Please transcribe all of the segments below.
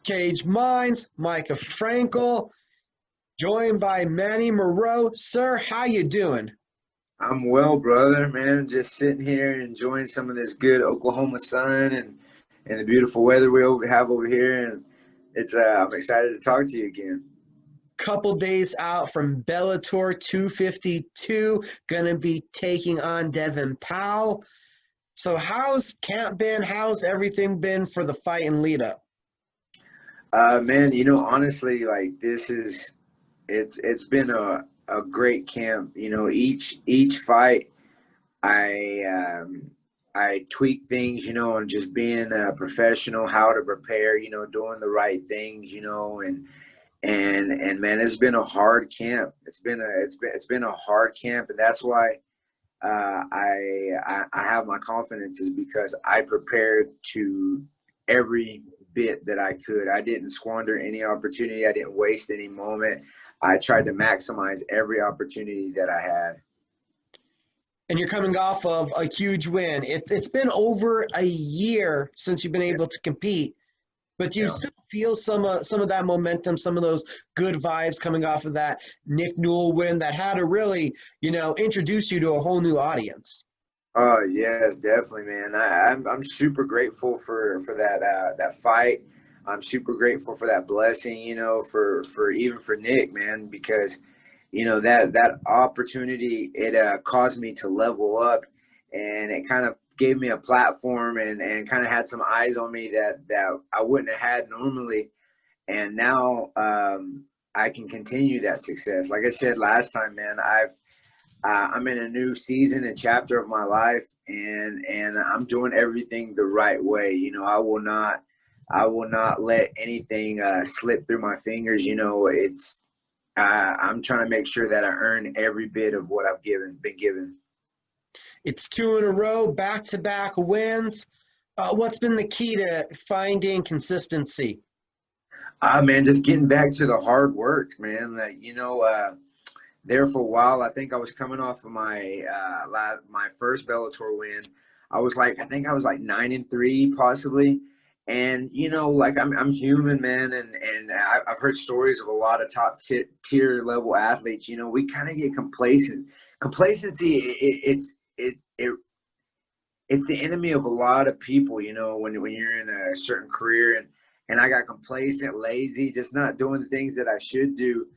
Cage Minds, Mika Frankl, joined by Manny Muro. Sir, how you doing? I'm well, brother, man. Just sitting here enjoying some of this good Oklahoma sun and the beautiful weather have over here, and it's I'm excited to talk to you again. Couple days out from Bellator 252, gonna be taking on Devin Powell. So how's camp been? How's everything been for the fight and lead up? Man, honestly, like it's been a great camp. Each fight, I I tweak things, on just being a professional, how to prepare, doing the right things, and man, it's been a hard camp. It's been a hard camp, and that's why I have my confidence, is because I prepared to every bit that I could. I didn't squander any opportunity. I didn't waste any moment. I tried to maximize every opportunity that I had. And you're coming off of a huge win. It's been over a year since you've been able to compete, but do you Yeah. still feel some of that momentum, some of those good vibes coming off of that Nick Newell win that had to really, introduce you to a whole new audience? Oh yes, definitely, man. I'm super grateful for that fight. I'm super grateful for that blessing, for even for Nick, man, because that opportunity, it caused me to level up, and it kind of gave me a platform, and kind of had some eyes on me that I wouldn't have had normally, and now I can continue that success. Like I said last time, man, I'm in a new season and chapter of my life, and I'm doing everything the right way. I will not let anything slip through my fingers. I'm trying to make sure that I earn every bit of what been given. It's two in a row, back-to-back wins. What's been the key to finding consistency? Man, just getting back to the hard work, man. There for a while, I think I was coming off of my first Bellator win. I think I was like 9-3 possibly. And like I'm human, man, and I've heard stories of a lot of top tier level athletes. We kind of get complacent. Complacency, it's the enemy of a lot of people. When you're in a certain career, and I got complacent, lazy, just not doing the things that I should do,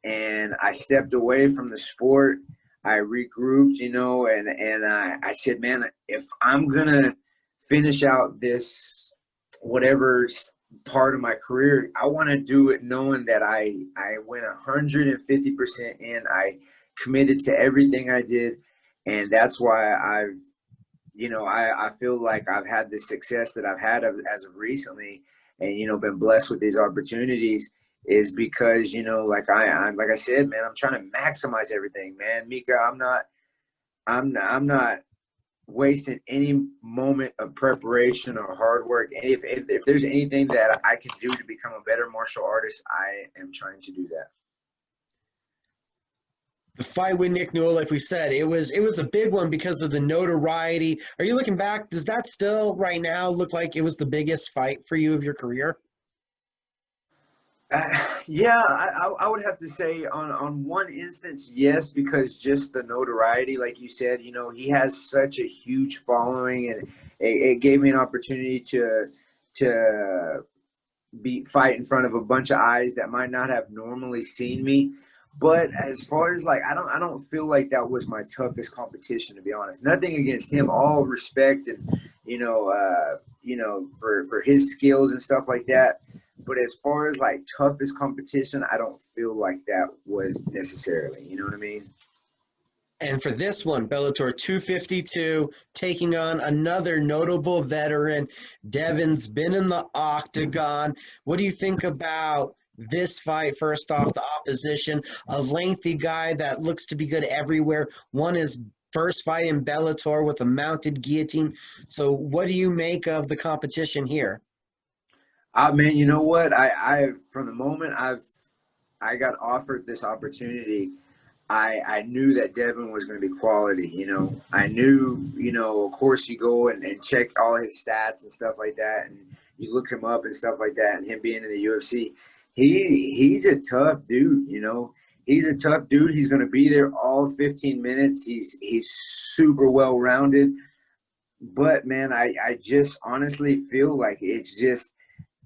and I stepped away from the sport. I regrouped, and I said, man, if I'm gonna finish out this whatever part of my career, I want to do it knowing that I went 150% in. I committed to everything I did, and that's why I feel like I've had the success that I've had as of recently, and been blessed with these opportunities, is because I'm like I said, man, I'm trying to maximize everything, man. Mika, I'm not wasting any moment of preparation or hard work. And if there's anything that I can do to become a better martial artist, I am trying to do that. The fight with Nick Newell, like we said, it was a big one because of the notoriety. Are you looking back? Does that still right now look like it was the biggest fight for you of your career? Yeah, I would have to say on one instance, yes, because just the notoriety, like you said, he has such a huge following, and it gave me an opportunity to fight in front of a bunch of eyes that might not have normally seen me. But as far as like, I don't feel like that was my toughest competition, to be honest. Nothing against him, all respect, and for his skills and stuff like that. But as far as like toughest competition, I don't feel like that was necessarily. You know what I mean? And for this one, Bellator 252, taking on another notable veteran. Devin's been in the octagon. What do you think about this fight? First off, the opposition, a lengthy guy that looks to be good everywhere. Won his first fight in Bellator with a mounted guillotine. So what do you make of the competition here? Man, you know what? I from the moment I got offered this opportunity, I knew that Devin was going to be quality. I knew, of course, you go and check all his stats and stuff like that, and you look him up and stuff like that, and him being in the UFC, he's a tough dude, you know. He's a tough dude. He's going to be there all 15 minutes. He's super well-rounded. But, man, I just honestly feel like it's just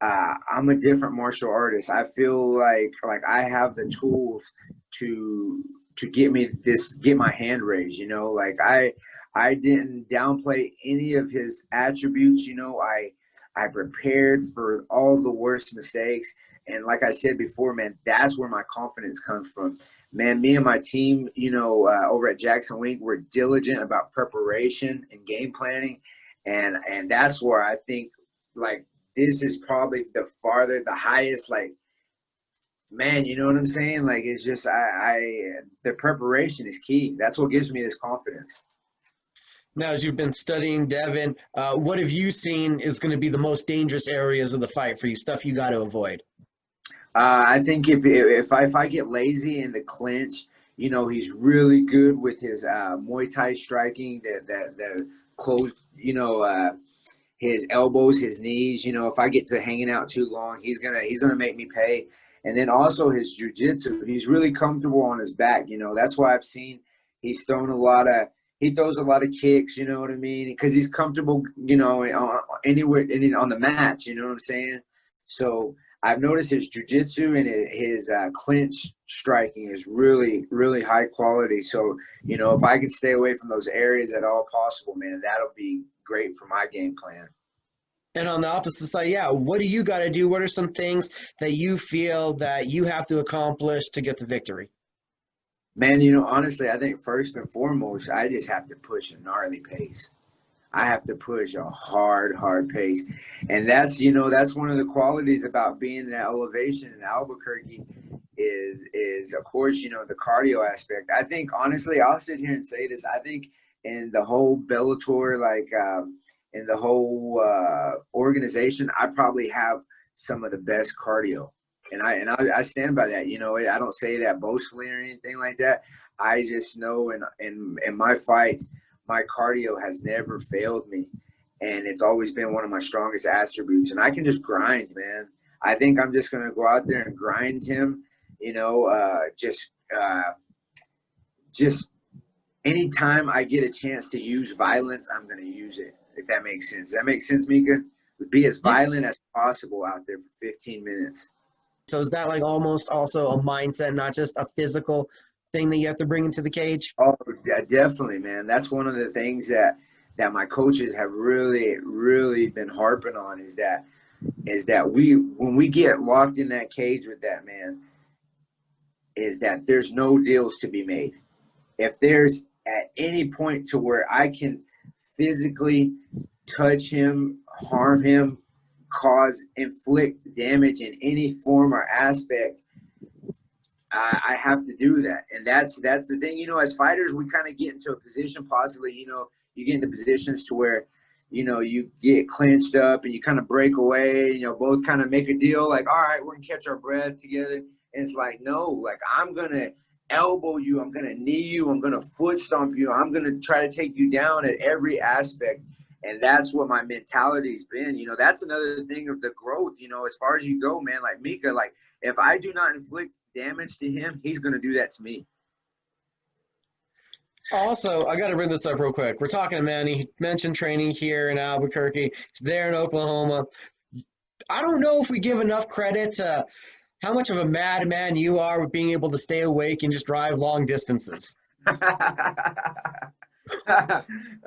I'm a different martial artist. I feel like I have the tools to get my hand raised, you know. Like I didn't downplay any of his attributes, you know. I prepared for all the worst mistakes. And like I said before, man, that's where my confidence comes from. Man, me and my team, you know, over at Jackson Wink, we're diligent about preparation and game planning. And that's where I think, like, this is probably the highest, like, man, you know what I'm saying? Like, it's just, the preparation is key. That's what gives me this confidence. Now, as you've been studying Devin, what have you seen is going to be the most dangerous areas of the fight for you, stuff you got to avoid? I think if I get lazy in the clinch, you know, he's really good with his Muay Thai striking, the closed, you know, his elbows, his knees. You know, if I get to hanging out too long, he's gonna make me pay. And then also his jiu-jitsu, he's really comfortable on his back. You know, that's why I've seen he throws a lot of kicks. You know what I mean? Because he's comfortable, you know, anywhere on the mats. You know what I'm saying? So I've noticed his jiu-jitsu and his clinch striking is really, really high quality. So, you know, if I can stay away from those areas at all possible, man, that'll be great for my game plan. And on the opposite side, yeah, what do you got to do? What are some things that you feel that you have to accomplish to get the victory? Man, you know, honestly, I think first and foremost, I just have to push a gnarly pace. I have to push a hard pace. And that's, you know, that's one of the qualities about being in that elevation in Albuquerque is of course, you know, the cardio aspect. I think, honestly, I'll sit here and say this. I think in the whole Bellator, like in the whole organization, I probably have some of the best cardio. And I stand by that. You know, I don't say that boastfully or anything like that. I just know in my fights, my cardio has never failed me, and it's always been one of my strongest attributes. And I can just grind, man. I think I'm just going to go out there and grind him, you know, just anytime I get a chance to use violence, I'm going to use it, if that makes sense. Does that make sense, Mika? Be as violent as possible out there for 15 minutes. So is that like almost also a mindset, not just a physical thing that you have to bring into the cage? Oh, definitely, man. That's one of the things that my coaches have really, really been harping on is that when we get locked in that cage with that man, is that there's no deals to be made. If there's at any point to where I can physically touch him, harm him, inflict damage in any form or aspect, I have to do that. And that's the thing, you know, as fighters, we kind of get into a position, possibly, you know, you get into positions to where, you know, you get clinched up and you kind of break away, you know, both kind of make a deal like, all right, we're going to catch our breath together. And it's like, no, like, I'm going to elbow you. I'm going to knee you. I'm going to foot stomp you. I'm going to try to take you down at every aspect. And that's what my mentality's been. You know, that's another thing of the growth, you know, as far as you go, man, like Mika, like, if I do not inflict damage to him, he's going to do that to me. Also, I got to bring this up real quick. We're talking to Manny. He mentioned training here in Albuquerque. He's there in Oklahoma. I don't know if we give enough credit to how much of a madman you are with being able to stay awake and just drive long distances.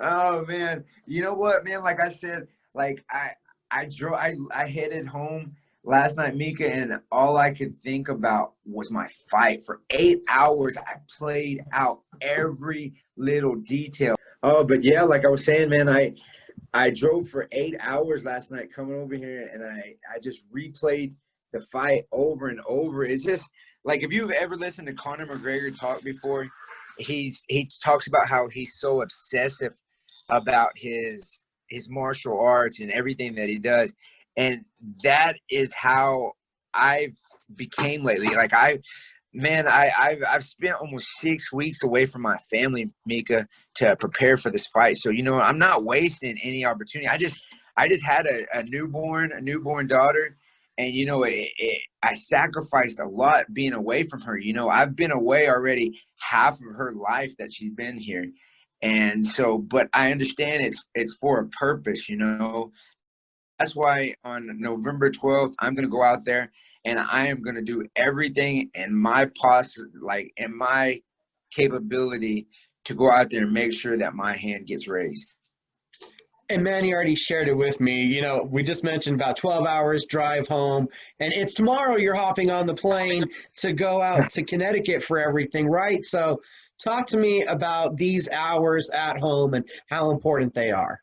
Oh, man. You know what, man? Like I said, like I headed home last night, Mika, and all I could think about was my fight. For 8 hours, I played out every little detail. Oh, but yeah, like I was saying, man, I drove for 8 hours last night coming over here, and I just replayed the fight over and over. It's just like, if you've ever listened to Conor McGregor talk before, he talks about how he's so obsessive about his martial arts and everything that he does. And that is how I've became lately. Like I've spent almost 6 weeks away from my family, Mika, to prepare for this fight. So, you know, I'm not wasting any opportunity. I just had a newborn daughter, and I sacrificed a lot being away from her. I've been away already half of her life that she's been here, and so, but I understand it's for a purpose. That's why on November 12th, I'm going to go out there and I am going to do everything in my in my capability to go out there and make sure that my hand gets raised. And Manny already shared it with me. We just mentioned about 12 hours drive home, and it's tomorrow you're hopping on the plane to go out to Connecticut for everything, right? So talk to me about these hours at home and how important they are.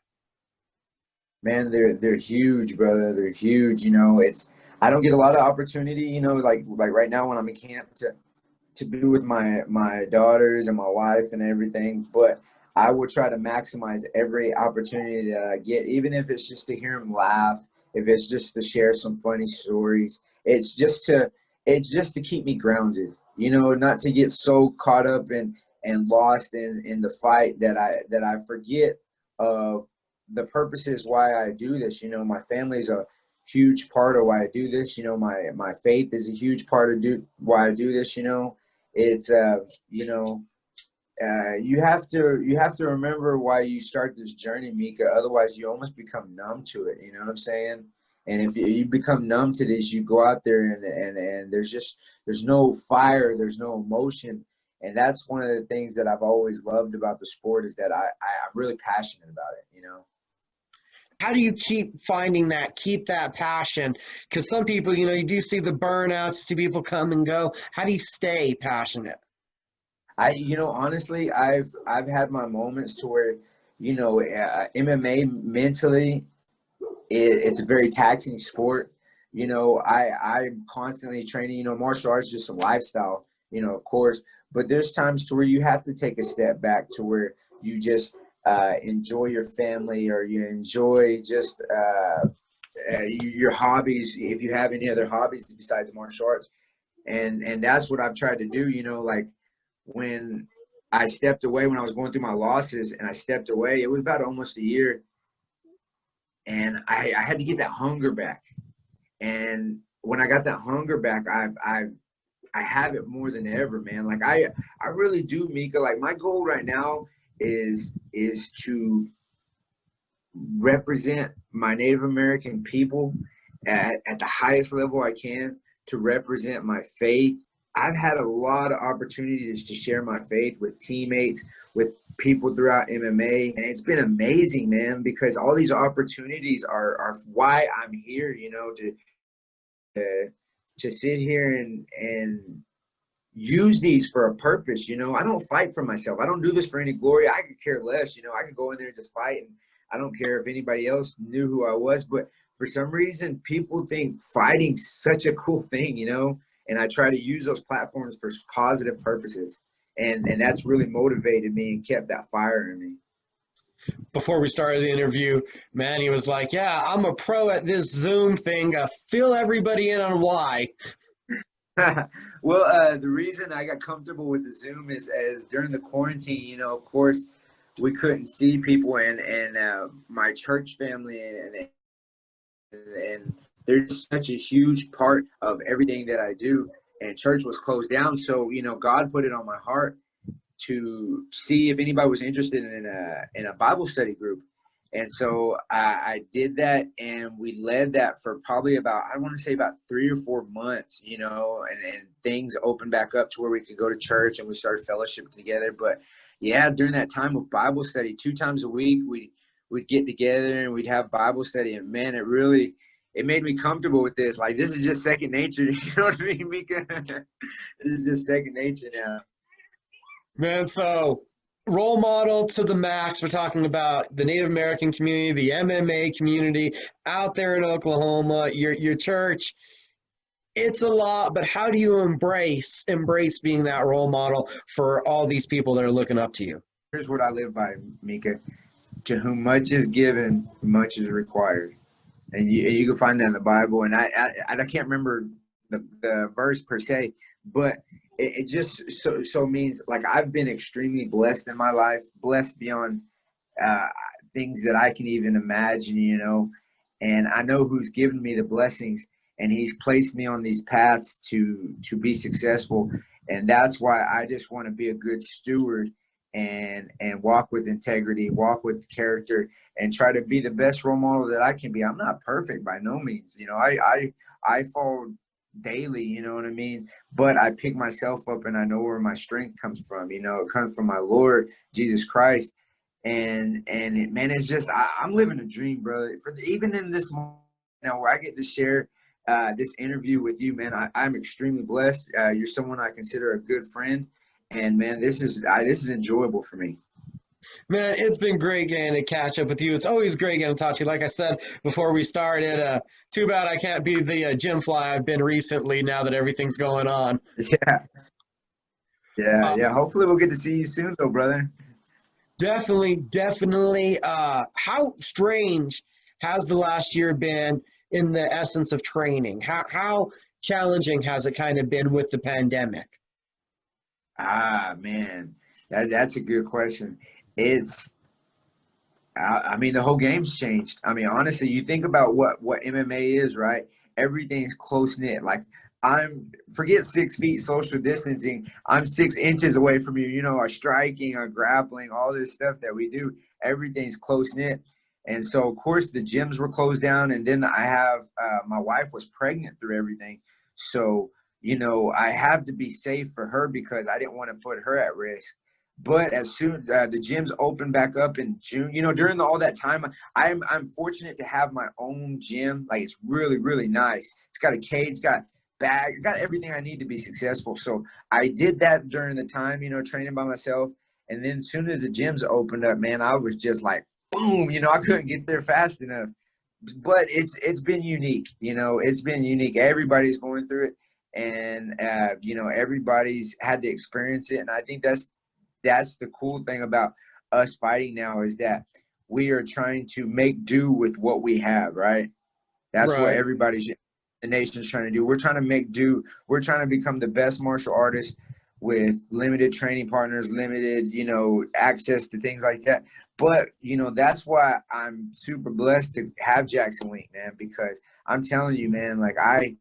Man, they're huge, brother. They're huge. I don't get a lot of opportunity, like right now when I'm in camp to be with my daughters and my wife and everything, but I will try to maximize every opportunity that I get, even if it's just to hear them laugh, if it's just to share some funny stories. It's just to keep me grounded, not to get so caught up and lost in the fight that I forget of the purposes why I do this. My family's a huge part of why I do this. My faith is a huge part of why I do this. It's you have to remember why you start this journey, Mika. Otherwise, you almost become numb to it. You know what I'm saying? And if you become numb to this, you go out there and there's no fire, there's no emotion. And that's one of the things that I've always loved about the sport is that I'm really passionate about it. How do you keep that passion? Because some people, you do see the burnouts, see people come and go. How do you stay passionate? Honestly, I've had my moments to where, MMA mentally, it's a very taxing sport. I'm constantly training. Martial arts is just a lifestyle. Of course, but there's times to where you have to take a step back to where you just enjoy your family, or you enjoy just your hobbies, if you have any other hobbies besides martial arts. And that's what I've tried to do. Like when I stepped away, when I was going through my losses, and I stepped away, it was about almost a year, and I had to get that hunger back. And when I got that hunger back, I have it more than ever, man. Like I really do, Mika. Like my goal right now is to represent my Native American people at the highest level I can, to represent my faith. I've had a lot of opportunities to share my faith with teammates, with people throughout MMA, and it's been amazing, man, because all these opportunities are why I'm here, to sit here and use these for a purpose. I don't fight for myself. I don't do this for any glory. I could care less. I could go in there and just fight, and I don't care if anybody else knew who I was. But for some reason, people think fighting's such a cool thing, and I try to use those platforms for positive purposes. And that's really motivated me and kept that fire in me. Before we started the interview, Manny was like, yeah, I'm a pro at this Zoom thing. Fill everybody in on why. Well, the reason I got comfortable with the Zoom is as during the quarantine, of course, we couldn't see people, and my church family, and there's such a huge part of everything that I do, and church was closed down. So, God put it on my heart to see if anybody was interested in a Bible study group. And so I did that, and we led that for probably about 3 or 4 months, and things opened back up to where we could go to church and we started fellowship together. But yeah, during that time of Bible study, 2 times a week, we'd get together and we'd have Bible study. And man, it made me comfortable with this. Like, this is just second nature. You know what I mean, Mika? This is just second nature now. Man, so role model to the max. We're talking about the Native American community, the MMA community out there in Oklahoma, your church. It's a lot, but how do you embrace being that role model for all these people that are looking up to you? Here's what I live by, Mika. To whom much is given, much is required. And you can find that in the Bible. And I can't remember the verse per se, but it just so means, like, I've been extremely blessed in my life, blessed beyond things that I can even imagine, and I know who's given me the blessings, and he's placed me on these paths to be successful. And that's why I just want to be a good steward and walk with integrity, walk with character, and try to be the best role model that I can be. I'm not perfect by no means. You know, I fall daily, you know what I mean? But I pick myself up and I know where my strength comes from. You know, it comes from my Lord Jesus Christ. And man, it's just I'm living a dream, bro. Even in this moment now where I get to share this interview with you, man, I'm extremely blessed. You're someone I consider a good friend, and man, this is enjoyable for me. Man, it's been great getting to catch up with you. It's always great getting to talk to you. Like I said before we started, too bad I can't be the gym fly I've been recently now that everything's going on. Yeah, yeah, Uh, yeah. Hopefully, we'll get to see you soon, though, brother. Definitely, definitely. How strange has the last year been in the essence of training? How challenging has it kind of been with the pandemic? Ah, man, that's a good question. It's I mean, the whole game's changed. I mean, honestly, you think about what MMA is, right? Everything's close knit. Like I'm forget 6 feet social distancing. I'm 6 inches away from you. You know, our striking, our grappling, all this stuff that we do, everything's close knit. And so, of course, the gyms were closed down. And then I have my wife was pregnant through everything, so you know I have to be safe for her because I didn't want to put her at risk. But as soon the gyms open back up in June, you know, during all that time, I'm fortunate to have my own gym. Like it's really really nice. It's got a cage, got bag, got everything I need to be successful. So I did that during the time, you know, training by myself. And then as soon as the gyms opened up, man, I was just like, boom, you know, I couldn't get there fast enough. But it's been unique, you know, it's been unique. Everybody's going through it, and you know, everybody's had to experience it. And I think that's the cool thing about us fighting now is that we are trying to make do with what we have, right? That's what Right. the nation's trying to do. We're trying to make do. We're trying to become the best martial artists with limited training partners, limited, you know, access to things like that. But, you know, that's why I'm super blessed to have Jackson Wink, man, because I'm telling you, man, like I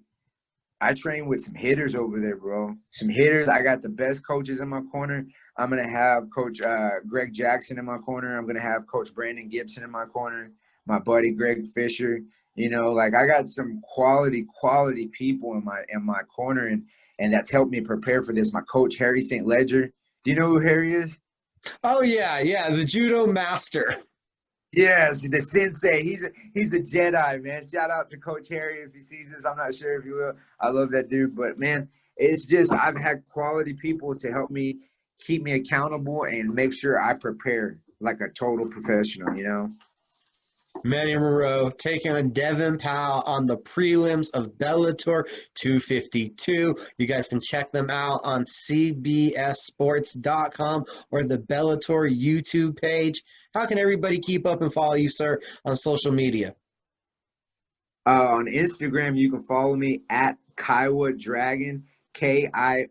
train with some hitters over there, bro. Some hitters. I got the best coaches in my corner. I'm going to have Coach Greg Jackson in my corner. I'm going to have Coach Brandon Gibson in my corner, my buddy Greg Fisher. You know, like I got some quality people in my corner, and that's helped me prepare for this. My coach, Harry St. Ledger. Do you know who Harry is? Oh yeah, yeah, the judo master. Yes, the sensei. He's a Jedi, man. Shout out to Coach Harry if he sees this. I'm not sure if he will. I love that dude, but man, it's just I've had quality people to help me keep me accountable and make sure I prepare like a total professional. You know. Manny Muro taking on Devin Powell on the prelims of Bellator 252. You guys can check them out on cbssports.com or the Bellator YouTube page. How can everybody keep up and follow you, sir, on social media? On Instagram, you can follow me at Kiowa Dragon, Kiowa.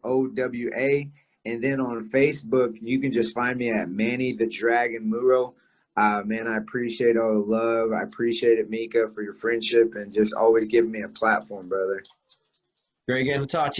And then on Facebook, you can just find me at Manny the Dragon Muro. Man, I appreciate all the love. I appreciate it, Mika, for your friendship and just always giving me a platform, brother. Great getting to talk to you.